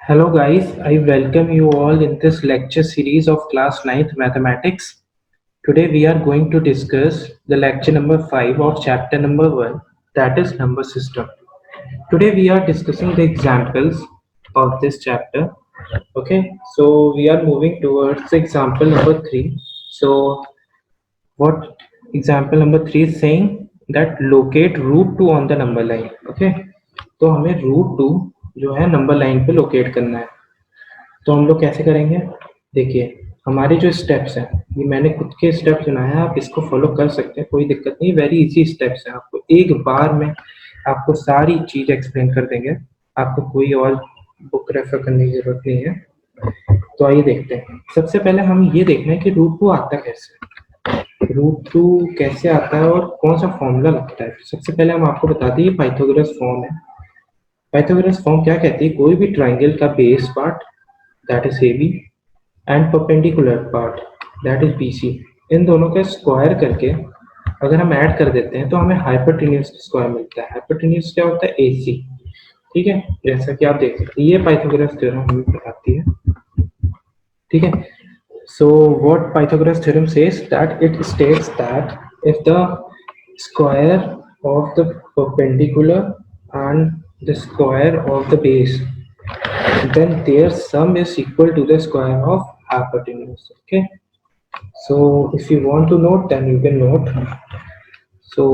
Hello guys, I welcome you all in this lecture series of class 9th mathematics. Today we are going to discuss the lecture number 5 of chapter number 1, that is number system. Today we are discussing the examples of this chapter. Okay, so we are moving towards example number 3. So what example number 3 is saying that locate root 2 on the number line. Okay, तो हमें root 2 जो है number line पे locate करना है. तो हम लोग कैसे करेंगे? देखिए, हमारे जो स्टेप्स हैं, ये मैंने खुद के स्टेप्स बनाए हैं, आप इसको फॉलो कर सकते हैं, कोई दिक्कत नहीं, वेरी इजी स्टेप्स हैं. आपको एक बार में आपको सारी चीज एक्सप्लेन कर देंगे, आपको कोई और बुक रेफर करने की जरूरत नहीं है. तो आइए देखते हैं. सबसे पहले हम ये देखना है कि रूट टू आता कैसे, रूट टू कैसे आता है और कौन सा फॉर्मूला लगता है. सबसे पहले हम आपको बता दें, ये पाइथागोरस फॉर्म है. पाइथागोरस फॉर्म क्या कहती है? कोई भी ट्राइंगल का base part that is AB and perpendicular part that is BC, इन दोनों का स्क्वायर करके अगर हम ऐड कर देते हैं तो हमें हाइपोटेन्यूज स्क्वायर मिलता है. हाइपोटेन्यूज क्या होता है? AC. ठीक है, जैसा कि आप देख सकते हैं, ये पाइथागोरस थ्योरम हमें बताती है. ठीक है, so what Pythagoras theorem says that it states that if the square of the perpendicular and the square of the base, then their sum is equal to the square of hypotenuse. Okay, so if you want to note, then you can note. So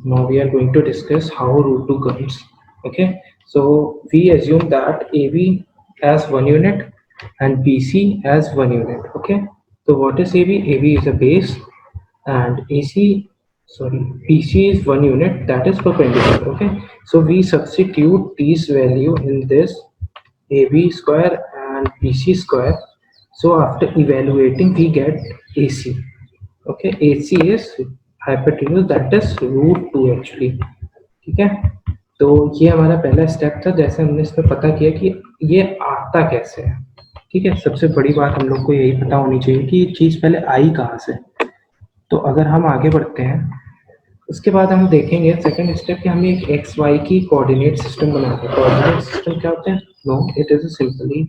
now we are going to discuss how root 2 comes. Okay, so we assume that AB has 1 unit and BC has 1 unit. Okay, so what is AB? AB is a base and BC is 1 unit, that is perpendicular. Okay, so we substitute these value in this AB square and BC square. So after evaluating we get AC. Okay, AC is hypotenuse, that is root 2 actually. ठीक है, तो ये हमारा पहला step था. जैसे हमने इसमें पता किया कि ये आता कैसे है. ठीक है, सबसे बड़ी बात हम लोग को यही पता होनी चाहिए कि ये चीज पहले आई कहाँ से. तो अगर हम आगे बढ़ते हैं, उसके बाद हम देखेंगे सेकंड स्टेप कि हमें एक एक्स वाई की कोऑर्डिनेट सिस्टम बनाना है. कोऑर्डिनेट सिस्टम क्या होता है? No, it is simply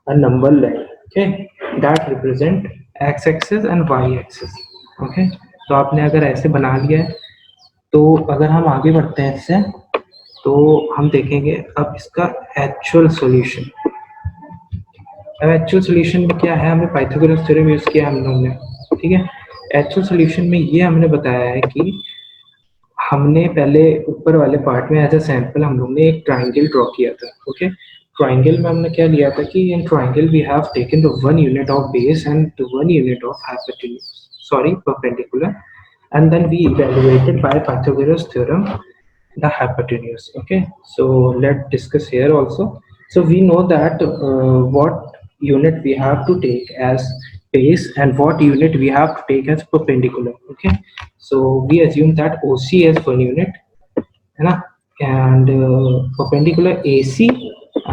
a number line. Okay, that represent X axis and Y axis. Okay, तो आपने अगर ऐसे बना लिया है, तो अगर हम आगे बढ़ते हैं इससे, तो हम देखेंगे अब इसका एक्चुअल सॉल्यूशन. अब एक्चुअल सॉल्यूशन में क्या है, हमने पाइथागोरस थ्योरम यूज किया हम लोगों ने. ठीक है, एक्चुअल सॉल्यूशन में ये हमने बताया है कि हमने पहले ऊपर वाले पार्ट में एज अ सैंपल हम लोग ने एक ट्राइंगल ड्रॉ किया था. ओके, ट्राइंगल में हमने क्या लिया था कि in triangle we have taken the 1 unit of base and the 1 unit of hypotenuse, sorry perpendicular, and then we evaluated by Pythagoras theorem the hypotenuse. Okay, so let's discuss here also. So we know that what unit we have to take as base and what unit we have to take as perpendicular. Okay, so we assume that OC as 1 unit, है ना, and perpendicular AC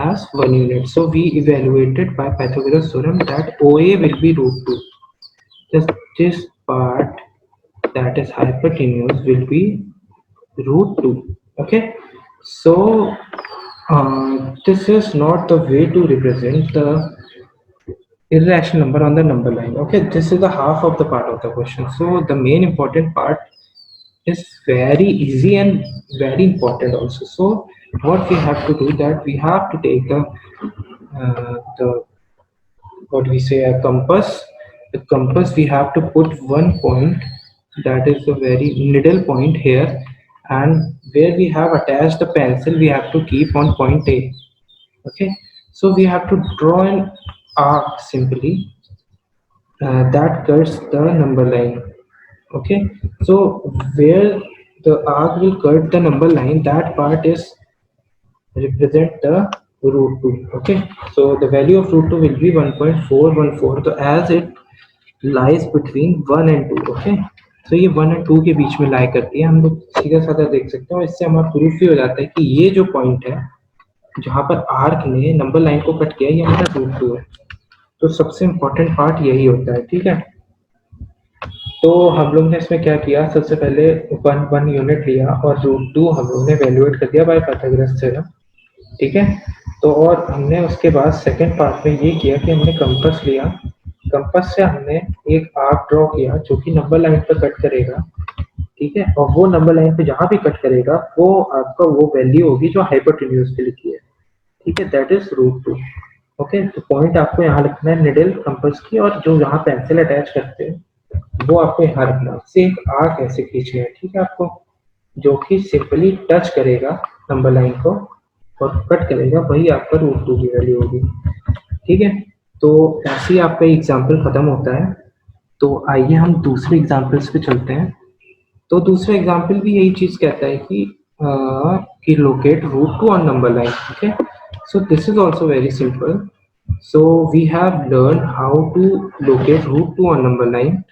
as 1 unit. So we evaluated by Pythagoras theorem that OA will be root 2. This part, that is hypotenuse, will be root 2. Okay, so this is not the way to represent the irrational number on the number line. Okay, this is the half of the part of the question. So the main important part is very easy and very important also. So what we have to do, that we have to take the what we say, a compass. The compass, we have to put one point, that is the very middle point here, and where we have attached the pencil we have to keep on point A. Okay, so we have to draw an arc simply that cuts the number line. Okay, so where the arc will cut the number line, that part is represent the root 2. Okay, so the value of root 2 will be 1.414. So as it lies between 1 and 2. Okay, so ये 1 and 2 के बीच में लाई करती है. हम लोग सीधा साधा देख सकते हैं, इससे हमारा प्रूफ भी हो जाता है कि ये जो पॉइंट है जहाँ पर आर्क ने नंबर लाइन को कट किया, ये हमारा रूट 2 है. तो सबसे इम्पोर्टेंट पार्ट यही होता है. ठीक है, तो हम लोग ने इसमें क्या किया, सबसे पहले 1 unit लिया और रूट 2 हम लोग ने वैल्यूएट कर दिया बाय पाइथागोरस थ्योरम. ठीक है, तो और हमने उसके बाद सेकंड पार्ट में ये किया कि हमने कंपास लिया, कंपास से हमने एक आर्क ड्रॉ किया जो कि नंबर लाइन पर कट करेगा, ठीक है, और वो नंबर लाइन पे जहां भी कट करेगा वो आपका वो वैल्यू होगी जो हाइपोटेन्यूज पे लिखी है, ठीक है, दैट इज √2। ओके, तो पॉइंट आपको यहाँ लिखना है निडल कंपास की, और जो जहाँ पेंसिल अटैच करते हैं वो आपको यहाँ रखना है। उससे एक आर्क ऐसे खींचना है, ठीक है, आपको, जो कि सिंपली टच करेगा नंबर लाइन को और कट करेगा, वही आपका √2 की वैल्यू होगी, ठीक है। तो ऐसे ही आपका एग्जाम्पल खत्म होता है। तो आइए हम दूसरे एग्जाम्पल्स पे चलते हैं। तो दूसरा एग्जाम्पल भी यही चीज कहता है कि locate √2 on number line, okay. So this is also very simple. So we have learned how to locate √2 on number line.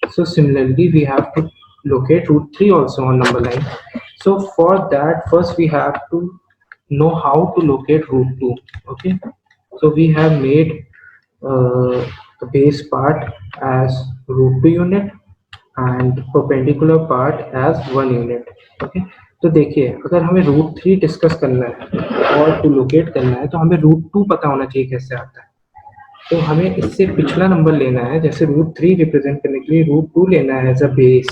So similarly, we have to locate √3 also on number line. So for that, first we have to know how to locate √2. Okay. So we have made the base part as √2 unit and perpendicular part as 1 unit. Okay. तो देखिए, अगर हमें √3 discuss करना है और to locate करना है तो हमें √2 पता होना चाहिए कैसे आता है। तो हमें इससे पिछला नंबर लेना है, जैसे √3 रिप्रेजेंट करने के लिए √2 लेना है एज अ बेस,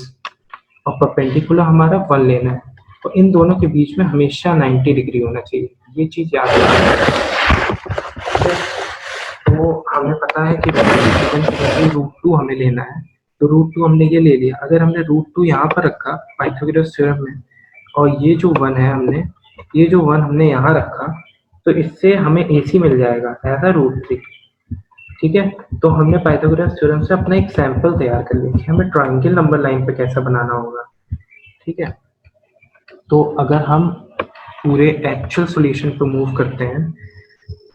और परपेंडिकुलर हमारा 1 लेना है, और इन दोनों के बीच में हमेशा 90 डिग्री होना चाहिए, ये चीज याद रखना है। तो हमें पता है कि √2 हमें लेना है, तो √2 हमने ये ले लिया। अगर हमने √2 यहाँ पर रखा पाइथागोरस थ्योरम में, और ये जो 1 है ये जो 1 हमने यहाँ रखा, तो इससे हमें AC मिल जाएगा एज अ √3, ठीक है। तो हमने पाइथागोरस थ्योरम से अपना एक सैंपल तैयार कर लिया कि हमें ट्रायंगल नंबर लाइन पे कैसा बनाना होगा, ठीक है। तो अगर हम पूरे एक्चुअल सॉल्यूशन पे मूव करते हैं,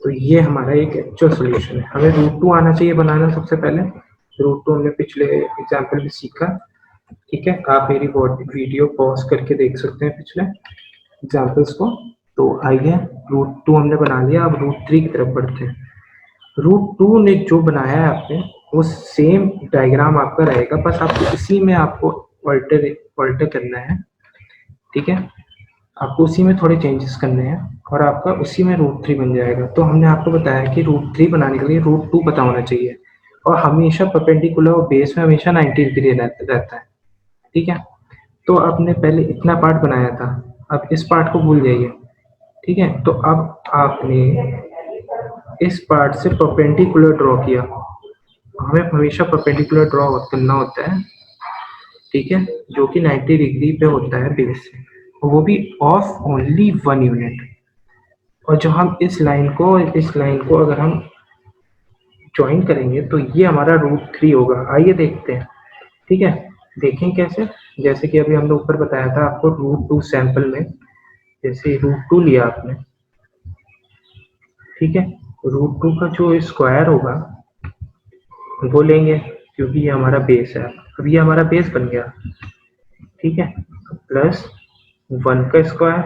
तो ये हमारा एक एक्चुअल सॉल्यूशन है। हमें √2 आना चाहिए बनाना सबसे पहले। √2 हमने पिछले एग्जाम्पल में सीखा, ठीक है। आप मेरी वीडियो पॉज करके देख सकते हैं पिछले एग्जाम्पल्स को। तो आइए, √2 हमने बना लिया, अब √3 की तरफ बढ़ते हैं। √2 ने जो बनाया है आपने, वो सेम डायग्राम आपका रहेगा, बस आपको इसी में आपको ऑल्टर करना है, ठीक है। आपको उसी में थोड़े चेंजेस करने हैं और आपका उसी में √3 बन जाएगा। तो हमने आपको बताया कि √3 बनाने के लिए √2 पता होना चाहिए, और हमेशा परपेंडिकुलर और बेस में हमेशा 90 डिग्री रहता है, ठीक है। तो आपने पहले इतना पार्ट बनाया था, अब इस पार्ट को भूल जाइए, ठीक है। तो अब आपने इस पार्ट से परपेंडिकुलर ड्रॉ किया, हमें हमेशा परपेंडिकुलर ड्रॉ करना होता है, ठीक है, जो कि 90 डिग्री पे होता है बेस से, वो भी ऑफ ओनली 1 यूनिट। और जो हम इस लाइन को अगर हम ज्वाइन करेंगे तो ये हमारा √3 होगा। आइए देखते हैं, ठीक है। देखें कैसे, जैसे कि अभी हमने ऊपर बताया था आपको √2 सैंपल में, जैसे √2 लिया आपने, ठीक है, √2 का जो स्क्वायर होगा वो लेंगे, क्योंकि ये हमारा बेस है। अब ये हमारा बेस बन गया, ठीक है, प्लस 1 का स्क्वायर,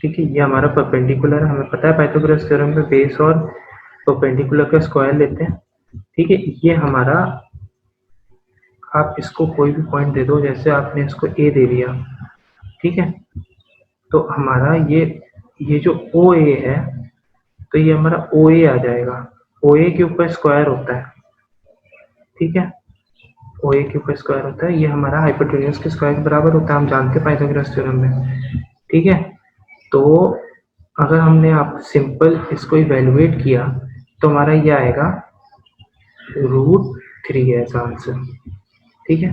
ठीक है, ये हमारा परपेंडिकुलर है। हमें पता है पाइथागोरस थ्योरम में बेस और परपेंडिकुलर का स्क्वायर लेते हैं, ठीक है। ये हमारा, आप इसको कोई भी पॉइंट दे दो, जैसे आपने इसको ए दे दिया, ठीक है। तो हमारा ये जो ओ ए है, तो ये हमारा ओ ए आ जाएगा। ओ ए के ऊपर स्क्वायर होता है, ठीक है, ओ ए के ऊपर स्क्वायर होता है, ये हमारा हाइपोटेन्यूज के स्क्वायर के बराबर होता है, हम जानते हैं पाइथागोरस थ्योरम में, ठीक है। तो अगर हमने आप सिंपल इसको इवेलुएट किया तो हमारा ये आएगा √3 है इसका आंसर, ठीक है।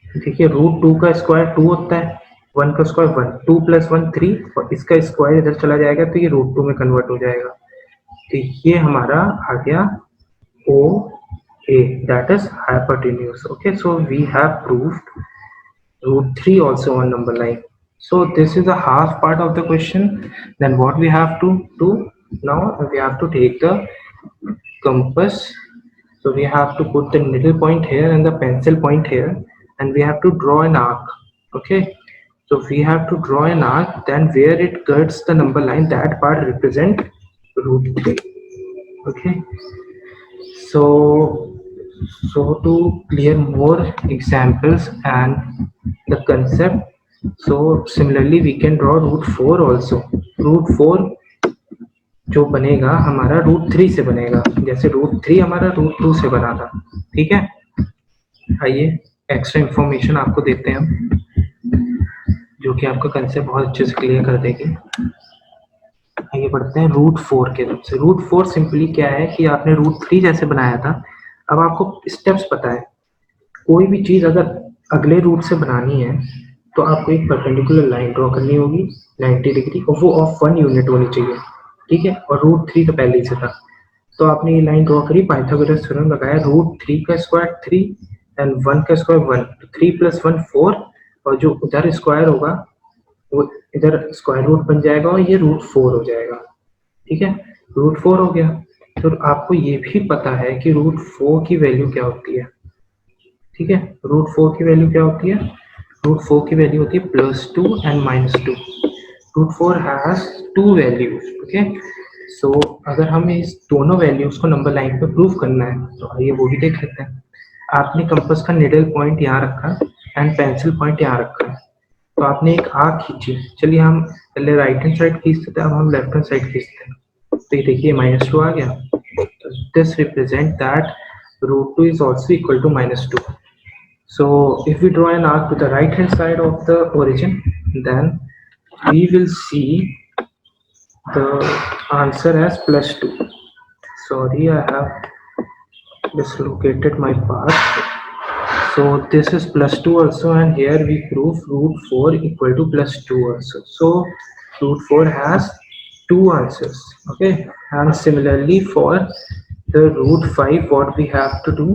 देखिए, √2 का स्क्वायर 2 होता है, 1 का स्क्वायर 1, 2 + 1 3, और इसका स्क्वायर इधर चला जाएगा तो ये √2 में कन्वर्ट हो जाएगा। तो ये हमारा आ गया O A, that is hypotenuse. Okay, so we have proved √3 also on number line. So this is the half part of the question. Then what we have to do now, we have to take the compass. So we have to put the needle point here and the pencil point here, and we have to draw an arc, okay. So we have to draw an arc, then where it cuts the number line, that part represent √3, okay. So to clear more examples and the concept, So similarly we can draw root 4 also. Root 4 जो बनेगा हमारा root 3 से बनेगा, जैसे root 3 हमारा root 2 से बना था। ठीक है, आइए एक्स्ट्रा इंफॉर्मेशन आपको देते हैं हम, जो कि आपका कंसेप्ट बहुत अच्छे से क्लियर कर देगी। आइए बढ़ते हैं रूट 4 के तरफ से। रूट 4 सिंपली क्या है कि आपने रूट 3 जैसे बनाया था, अब आपको स्टेप्स पता है। कोई भी चीज़ अगर अगले रूट से बनानी है तो आपको एक परपेंडिकुलर लाइन ड्रॉ करनी होगी 90 डिग्री, और वो ऑफ 1 यूनिट होनी चाहिए। ठीक है, और रूट 3 तो पहले ही से था, तो आपने ये लाइन ड्रॉ करी, पाइथागोरस थ्योरम लगाया, रूट 3 का स्क्वायर 3 एंड 1 का स्क्वायर 1, 3 + 1 4, और जो उधर स्क्वायर होगा वो इधर स्क्वायर रूट बन जाएगा और ये रूट 4 हो जाएगा। ठीक है, रूट 4 हो गया। तो आपको ये भी पता है कि रूट 4 की वैल्यू क्या होती है। ठीक है, रूट 4 की वैल्यू क्या होती है? रूट 4 की वैल्यू होती है +2 and -2। Root 4 has 2 values. Okay, so अगर हमें इस दोनों वैल्यूज को नंबर लाइन पे प्रूव करना है तो आइए वो भी देख लेते हैं। आपने कंपास का निडल पॉइंट यहाँ रखा एंड पेंसिल पॉइंट यहाँ रखा है, तो आपने एक आर्क खींची। चलिए हम पहले राइट हैंड साइड खींचते थे, अब हम लेफ्ट हैंड साइड खींचते हैं। तो ये देखिए -2 आ गया, तो this represent that root 2 is also equal to -2. So if we draw an arc to the right hand side of the origin, then we will see the answer as +2. Sorry, I have dislocated my part. So this is +2 also, and here we prove root 4 equal to +2 also. So root 4 has two answers. Okay, and similarly for the root 5, what we have to do,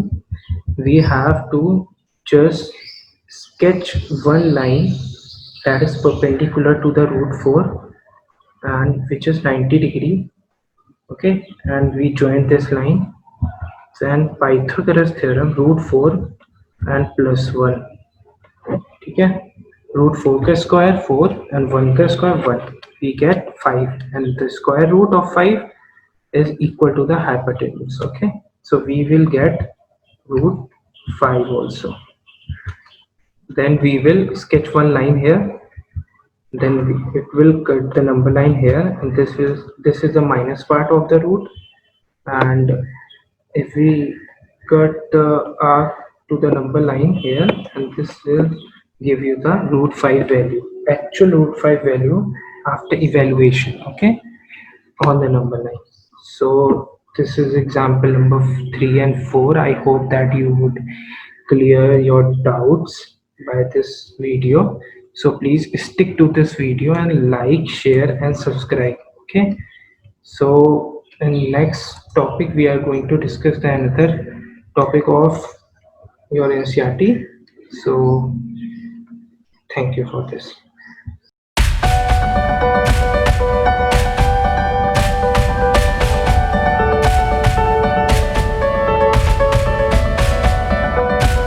we have to just sketch one line that is perpendicular to the root 4 and which is 90 degree. Okay, and we join this line, then Pythagoras theorem, root 4 and +1। ठीक है, root 4 का square 4 and 1 का square 1, we get 5, and the square root of 5 is equal to the hypotenuse. Okay, so we will get root 5 also. Then we will sketch one line here, then it will cut the number line here, and this is the minus part of the root, and if we cut the arc to the number line here, and this will give you the root 5 value, actual root 5 value after evaluation. Okay, on the number line. So this is example number 3 and 4. I hope that you would clear your doubts by this video. So please stick to this video and like, share and subscribe. Okay, so in next topic we are going to discuss the another topic of your NCERT. So thank you for this.